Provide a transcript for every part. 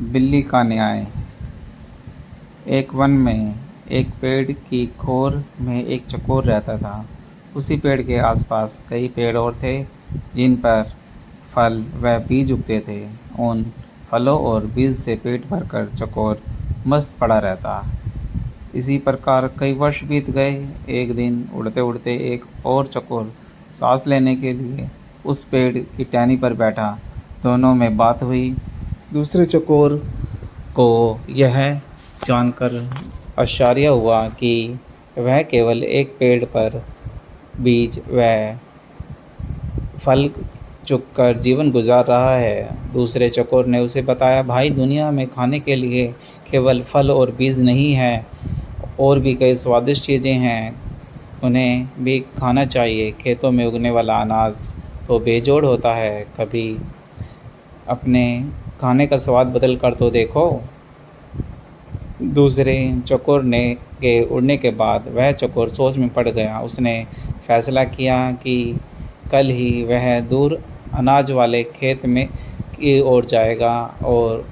बिल्ली का न्याय। एक वन में एक पेड़ की खोर में एक चकोर रहता था। उसी पेड़ के आसपास कई पेड़ और थे जिन पर फल व बीज उगते थे। उन फलों और बीज से पेट भरकर चकोर मस्त पड़ा रहता। इसी प्रकार कई वर्ष बीत गए। एक दिन उड़ते उड़ते एक और चकोर सांस लेने के लिए उस पेड़ की टहनी पर बैठा। दोनों में बात हुई। दूसरे चकोर को यह जानकर आश्चर्य हुआ कि वह केवल एक पेड़ पर बीज व फल चुगकर जीवन गुजार रहा है। दूसरे चकोर ने उसे बताया, भाई, दुनिया में खाने के लिए केवल फल और बीज नहीं है, और भी कई स्वादिष्ट चीज़ें हैं, उन्हें भी खाना चाहिए। खेतों में उगने वाला अनाज तो बेजोड़ होता है, कभी अपने खाने का स्वाद बदल कर तो देखो। दूसरे चकोर ने के उड़ने के बाद वह चकोर सोच में पड़ गया। उसने फैसला किया कि कल ही वह दूर अनाज वाले खेत में की ओर जाएगा और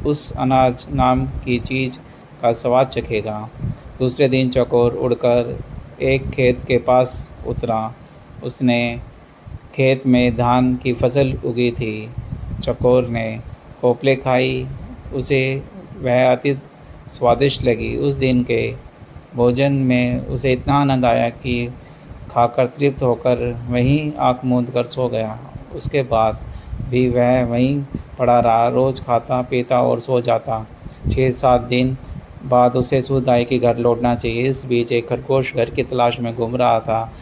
उस अनाज नाम की चीज़ का स्वाद चखेगा। दूसरे दिन चकोर उड़कर एक खेत के पास उतरा। उसने खेत में धान की फसल उगी थी। चकोर ने कोपले खाई। उसे वह अति स्वादिष्ट लगी। उस दिन के भोजन में उसे इतना आनंद आया कि खाकर तृप्त होकर वहीं आँख मूंद कर सो गया। उसके बाद भी वह वहीं पड़ा रहा, रोज़ खाता पीता और सो जाता। 6-7 दिन बाद उसे सुध आई कि घर लौटना चाहिए। इस बीच एक खरगोश घर की तलाश में घूम रहा था।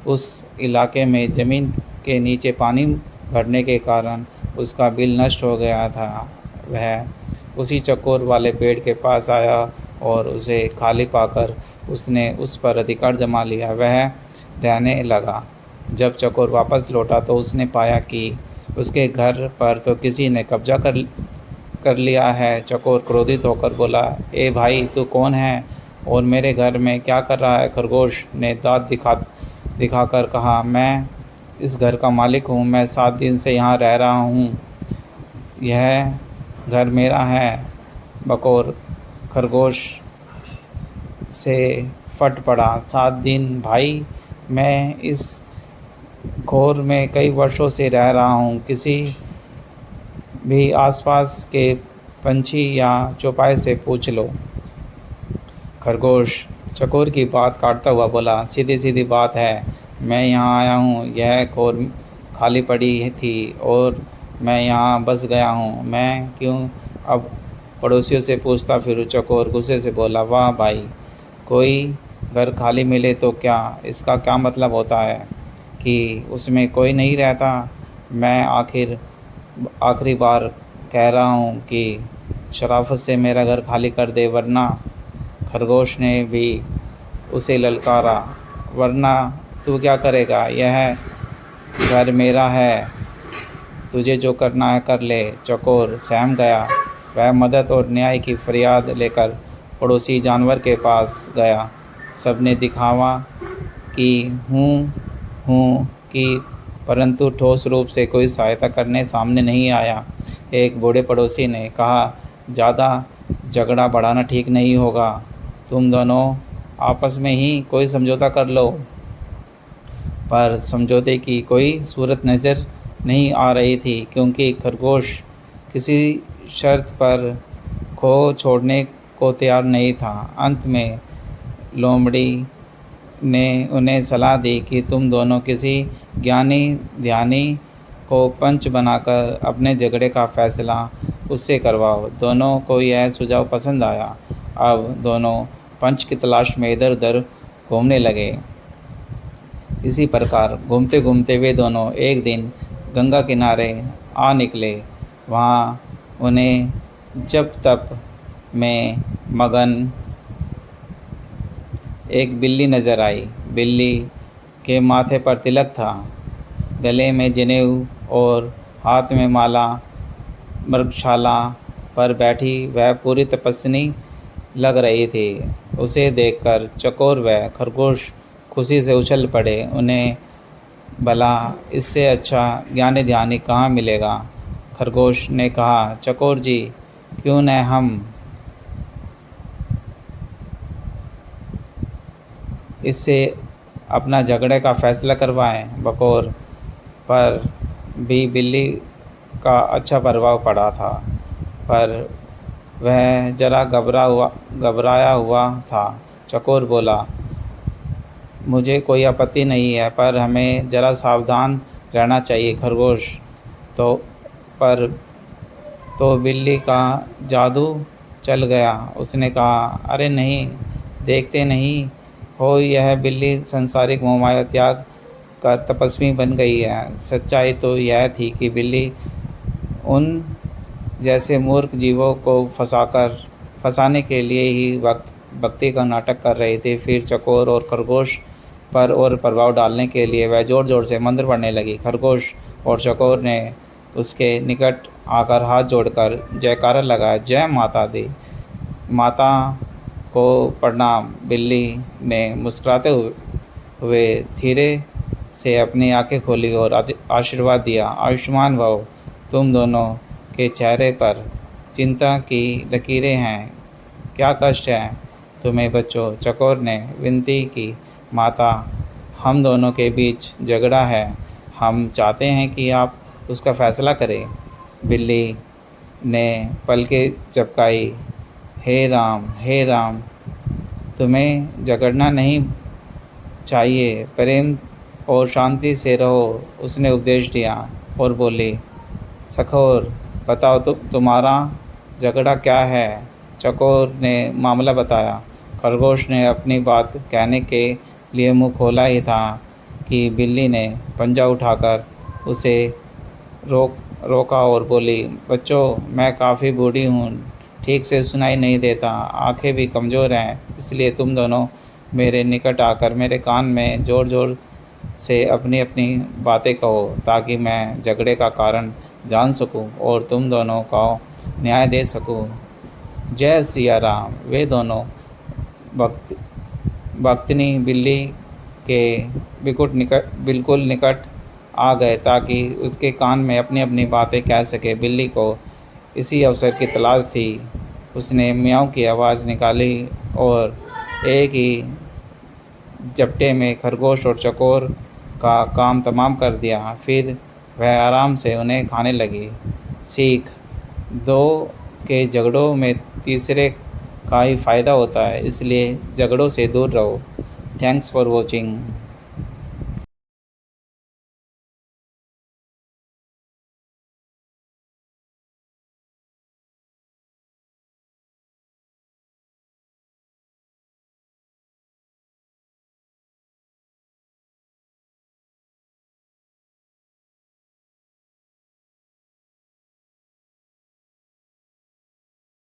उस इलाके में ज़मीन के नीचे पानी भरने के कारण उसका बिल नष्ट हो गया था। वह उसी चकोर वाले पेड़ के पास आया और उसे खाली पाकर उसने उस पर अधिकार जमा लिया। वह रहने लगा। जब चकोर वापस लौटा तो उसने पाया कि उसके घर पर तो किसी ने कब्जा कर लिया है। चकोर क्रोधित होकर बोला, ए भाई, तू कौन है और मेरे घर में क्या कर रहा है? खरगोश ने दांत दिखाकर कहा, मैं इस घर का मालिक हूँ। मैं 7 दिन से यहाँ रह रहा हूँ। यह घर मेरा है। बकोर खरगोश से फट पड़ा, 7 दिन भाई, मैं इस घोर में कई वर्षों से रह रहा हूँ। किसी भी आसपास के पंछी या चौपाए से पूछ लो। खरगोश चकोर की बात काटता हुआ बोला, सीधी सीधी बात है, मैं यहाँ आया हूँ। यह घोर खाली पड़ी थी और मैं यहाँ बस गया हूँ। मैं क्यों अब पड़ोसियों से पूछता फिरूँ? चकोर गुस्से से बोला, वाह भाई, कोई घर खाली मिले तो क्या इसका क्या मतलब होता है कि उसमें कोई नहीं रहता? मैं आखिरी बार कह रहा हूँ कि शराफत से मेरा घर खाली कर दे, वरना। खरगोश ने भी उसे ललकारा, वरना तू क्या करेगा? यह घर मेरा है, तुझे जो करना है कर ले। चकोर सहम गया। वह मदद और न्याय की फरियाद लेकर पड़ोसी जानवर के पास गया। सबने दिखावा कि हूँ कि परंतु ठोस रूप से कोई सहायता करने सामने नहीं आया। एक बूढ़े पड़ोसी ने कहा, ज़्यादा झगड़ा बढ़ाना ठीक नहीं होगा। तुम दोनों आपस में ही कोई समझौता कर लो। पर समझौते की कोई सूरत नज़र नहीं आ रही थी, क्योंकि खरगोश किसी शर्त पर खो छोड़ने को तैयार नहीं था। अंत में लोमड़ी ने उन्हें सलाह दी कि तुम दोनों किसी ज्ञानी ध्यानी को पंच बनाकर अपने झगड़े का फैसला उससे करवाओ। दोनों को यह सुझाव पसंद आया। अब दोनों पंच की तलाश में इधर उधर घूमने लगे। इसी प्रकार घूमते घूमते वे दोनों एक दिन गंगा किनारे आ निकले। वहाँ उन्हें जप तप में मगन एक बिल्ली नज़र आई। बिल्ली के माथे पर तिलक था, गले में जनेऊ और हाथ में माला। मृगशाला पर बैठी वह पूरी तपस्विनी लग रही थी। उसे देखकर चकोर व खरगोश खुशी से उछल पड़े। उन्हें भला इससे अच्छा ज्ञानी ध्यानी कहाँ मिलेगा? खरगोश ने कहा, चकोर जी, क्यों न हम इससे अपना झगड़े का फैसला करवाएं। बकौर पर भी बिल्ली का अच्छा प्रभाव पड़ा था, पर वह जरा घबराया हुआ था। चकोर बोला, मुझे कोई आपत्ति नहीं है, पर हमें ज़रा सावधान रहना चाहिए। खरगोश तो पर तो बिल्ली का जादू चल गया। उसने कहा, अरे नहीं, देखते नहीं हो यह बिल्ली संसारिक मोहमाया त्याग कर तपस्वी बन गई है। सच्चाई तो यह थी कि बिल्ली उन जैसे मूर्ख जीवों को फंसाने के लिए ही भक्ति का नाटक कर रहे थे। फिर चकोर और खरगोश पर और प्रभाव डालने के लिए वह ज़ोर ज़ोर से मंत्र पढ़ने लगी। खरगोश और चकोर ने उसके निकट आकर हाथ जोड़कर जयकारा लगाया, जय माता दी। माता को प्रणाम। बिल्ली ने मुस्कुराते हुए धीरे से अपनी आंखें खोली और आशीर्वाद दिया, आयुष्मान भव। तुम दोनों के चेहरे पर चिंता की लकीरें हैं, क्या कष्ट है तुम्हें बच्चों? चकोर ने विनती की, माता, हम दोनों के बीच झगड़ा है, हम चाहते हैं कि आप उसका फैसला करें। बिल्ली ने पलकें झपकाई, हे राम, तुम्हें झगड़ना नहीं चाहिए, प्रेम और शांति से रहो, उसने उपदेश दिया। और बोली, सखोर, बताओ तुम्हारा झगड़ा क्या है? चकोर ने मामला बताया। खरगोश ने अपनी बात कहने के लिए मुंह खोला ही था कि बिल्ली ने पंजा उठाकर उसे रोका और बोली, बच्चों, मैं काफ़ी बूढ़ी हूँ, ठीक से सुनाई नहीं देता, आंखें भी कमज़ोर हैं, इसलिए तुम दोनों मेरे निकट आकर मेरे कान में ज़ोर ज़ोर से अपनी अपनी बातें कहो, ताकि मैं झगड़े का कारण जान सकूं और तुम दोनों को न्याय दे सकूं। जय सिया राम। वे दोनों भक्तिनी बिल्ली के बिल्कुल निकट आ गए ताकि उसके कान में अपनी अपनी बातें कह सके। बिल्ली को इसी अवसर की तलाश थी। उसने म्याऊं की आवाज़ निकाली और एक ही झपटे में खरगोश और चकोर का काम तमाम कर दिया। फिर वह आराम से उन्हें खाने लगी। सीख: दो के झगड़ों में तीसरे का ही फ़ायदा होता है, इसलिए झगड़ों से दूर रहो। Thanks for watching.